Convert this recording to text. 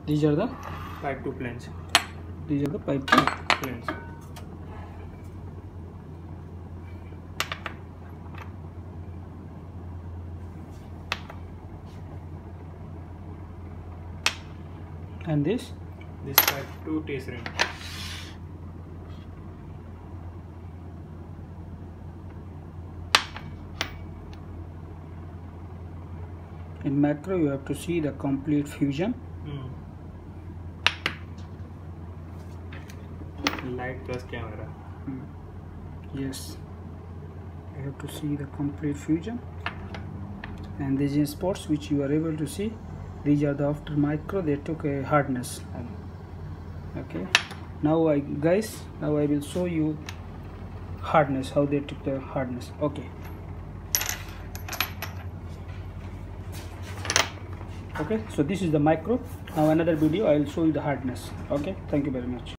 These are the pipe to planes. These are the pipe to Planes. And this pipe to test ring. in macro you have to see the complete fusion. Light plus camera. Yes, you have to see the complete fusion. And these spots which you are able to see, these are the after micro they took a hardness. Okay, now I will show you hardness, how they took the hardness. Okay, so this is the micro. Now another video I will show you the hardness. Okay, thank you very much.